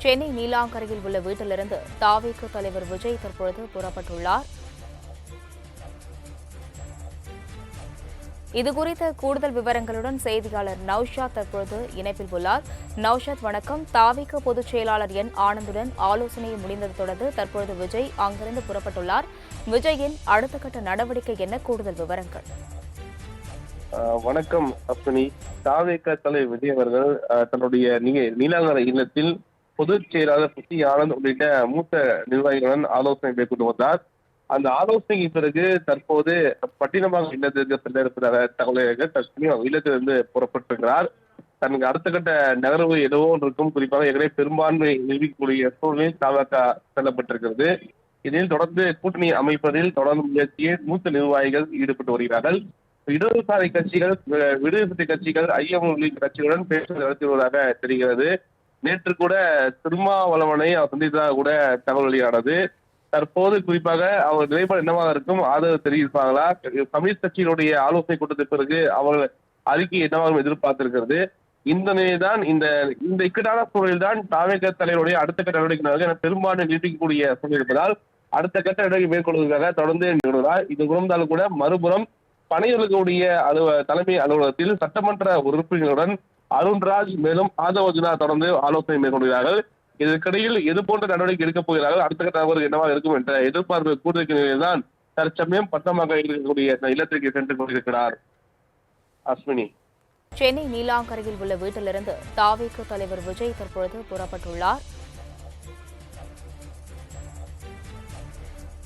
சென்னை நீலாங்கரையில் உள்ள வீட்டிலிருந்து தாவேக தலைவர் விஜய் தற்பொழுது புறப்பட்டுள்ளார். இதுகுறித்த கூடுதல் விவரங்களுடன் செய்தியாளர் நௌஷாத் தற்பொழுது இணைப்பில் உள்ளார். நௌஷாத், வணக்கம். தாவேக பொதுச் செயலாளர் என் ஆனந்துடன் ஆலோசனை முடிந்ததை தொடர்ந்து தற்பொழுது விஜய் அங்கிருந்து புறப்பட்டுள்ளார். விஜயின் அடுத்த கட்ட நடவடிக்கை என்ன? கூடுதல் விவரங்கள். வணக்கம் அஸ்வினி. தாவேக தலைவர் விஜய் அவர்கள் தன்னுடைய நீலாங்கரை இல்லத்தில் பொதுச் செயலாளர் புசி ஆனந்த் உள்ளிட்ட மூத்த நிர்வாகிகளுடன் ஆலோசனை மேற்கொண்டு வந்தார். அந்த ஆலோசனைக்கு பிறகு தற்போது பட்டினமாக இல்லத்திற்கு செல்ல இருப்பதாக தகவல்கள் தற்சமயம் இல்லத்திலிருந்து புறப்பட்டிருக்கிறார். தனக்கு அடுத்த கட்ட நகர்வு எதுவோ இருக்கும். குறிப்பாக ஏற்கனவே பெரும்பான்மை நிரூபிக்கக்கூடிய சூழ்நிலையில் தாவேக செல்லப்பட்டிருக்கிறது. இதில் தொடர்ந்து கூட்டணி அமைப்பதில் தொடர்ந்து முயற்சியில் மூத்த நிர்வாகிகள் ஈடுபட்டு வருகிறார்கள். இடதுசாரி கட்சிகள், விடுதலை கட்சிகள், ஐஎம் உள்ளிட்ட கட்சிகளுடன் பேச்சு நடத்தி வருவதாக தெரிகிறது. நேற்று கூட திருமாவளவனை அவர் சந்தித்ததாக கூட தகவல் வெளியானது. தற்போது குறிப்பாக அவர் நிலைப்பாடு என்னவாக இருக்கும், ஆதரவு தெரிவிப்பார்களா, கம்யூனிஸ்ட் கட்சியினுடைய ஆலோசனை கூட்டத்திற்கு பிறகு அவர்கள் அறிக்கை என்னவாக எதிர்பார்த்திருக்கிறது. இந்த நிலைதான் இந்த இக்கட்டான சூழலில் தான் தாவேக தலைவருடைய அடுத்த கட்ட நடவடிக்கை பெரும்பான்மை நீட்டிக்கக்கூடிய சூழல் இருப்பதால் அடுத்த கட்ட நடவடிக்கை மேற்கொள்வதற்காக தொடர்ந்து நிகழ்வதால் இது குணர்ந்தாலும் கூட மறுபுறம் பணிகளுடைய தலைமை அலுவலகத்தில் சட்டமன்ற உறுப்பினர்களுடன் அருண்ராஜ் மேலும் ஆதவர்ஜுனா தொடர்ந்து ஆலோசனை மேற்கொள்கிறார்கள். இதற்கிடையில் எது போன்ற நடவடிக்கை எடுக்கப் போகிறார்கள், அடுத்த கட்ட நபர்கள் என்னவாக இருக்கும் என்ற எதிர்பார்ப்பு கூடுதல் நிலையில்தான் தற்சமயம் பட்டமாக இருக்கக்கூடிய இல்லத்திற்கு சென்று கொண்டிருக்கிறார். அஸ்வினி. சென்னை நீலாங்கரையில் உள்ள வீட்டிலிருந்து தாவேக தலைவர் விஜய் தற்பொழுது புறப்பட்டுள்ளார்.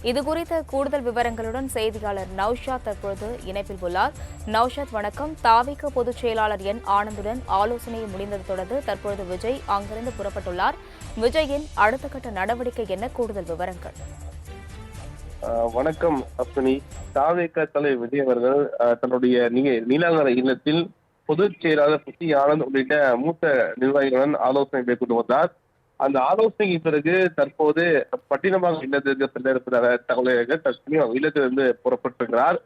இதுகுறித்த கூடுதல் விவரங்களுடன் செய்தியாளர் நௌஷாத் தற்பொழுது இணைப்பில் உள்ளார். நௌஷாத், வணக்கம். தாவேக பொதுச் செயலாளர் என் ஆனந்துடன் ஆலோசனை முடிந்ததை தொடர்ந்து தற்பொழுது விஜய் அங்கிருந்து புறப்பட்டுள்ளார். விஜயின் அடுத்த கட்ட நடவடிக்கை என்ன? கூடுதல் விவரங்கள். வணக்கம் அஸ்வினி. தாவேக தலைவர் விஜய் அவர்கள் தன்னுடைய நீலாங்கரை இல்லத்தில் பொதுச் செயலாளர் புசி ஆனந்த் உள்ளிட்ட மூத்த நிர்வாகிகளுடன் ஆலோசனை மேற்கொண்டு வந்தார். அந்த ஆலோசனைக்கு பிறகு தற்போது பட்டினமாக இல்லத்திற்கு செல்ல இருப்பதாக தகவல்கள் தற்சமயம் இல்லத்திலிருந்து புறப்பட்டிருக்கிறார்.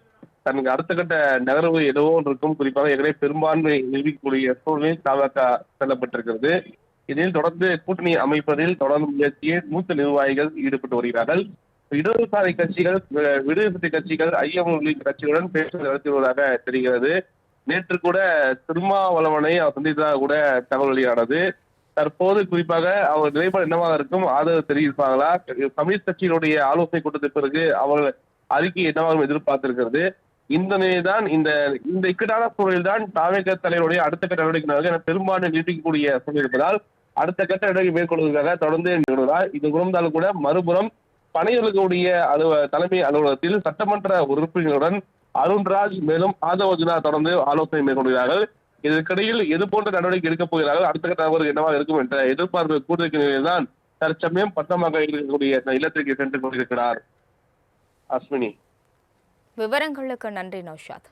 தனக்கு அடுத்த கட்ட நகர்வு எதுவோ இருக்கும். குறிப்பாக ஏற்கனவே பெரும்பான்மை நிரூபிக்கக்கூடிய சூழ்நிலையில் தாவேக செல்லப்பட்டிருக்கிறது. இதில் தொடர்ந்து கூட்டணி அமைப்பதில் தொடர்ந்து முயற்சியில் மூத்த நிர்வாகிகள் ஈடுபட்டு வருகிறார்கள். இடதுசாரி கட்சிகள், விடுதலை கட்சிகள், ஐஎம் உள்ளிட்ட கட்சிகளுடன் பேச்சு நடத்தி வருவதாக தெரிகிறது. நேற்று கூட திருமாவளவனை அவர் சந்தித்ததாக கூட தகவல் வெளியானது. தற்போது குறிப்பாக அவர் நிலைப்பாடு என்னவாக இருக்கும், ஆதரவு தெரிவிப்பார்களா, கம்யூனிஸ்ட் கட்சியினுடைய ஆலோசனை கூட்டத்திற்கு பிறகு அவர்கள் அறிக்கை என்னவாக எதிர்பார்த்திருக்கிறது. இந்த நிலைதான் இந்த இக்கட்டான சூழலில் தான் தாவேக தலைவருடைய அடுத்த கட்ட நடவடிக்கை பெரும்பான்மை நீட்டிக்கக்கூடிய சூழல் இருப்பதால் அடுத்த கட்ட நடவடிக்கை மேற்கொள்வதற்காக தொடர்ந்து நிகழ்வதால் இது குணர்ந்தாலும் கூட மறுபுறம் பணிகளுடைய தலைமை அலுவலகத்தில் சட்டமன்ற உறுப்பினர்களுடன் அருண்ராஜ் மேலும் ஆதவர்ஜுனா தொடர்ந்து ஆலோசனை மேற்கொள்கிறார்கள். இதற்கிடையில் எது போன்ற நடவடிக்கை எடுக்கப் போகிறார்கள், அடுத்த கட்ட நபர்கள் என்னவாக இருக்கும் என்ற எதிர்பார்ப்பு கூடுதல் நிலையில்தான் தற்சமயம் பட்டமாக இருக்கக்கூடிய இல்லத்திற்கு சென்று கொண்டிருக்கிறார். அஸ்வினி. விவரங்களுக்கு நன்றி நௌஷாத்.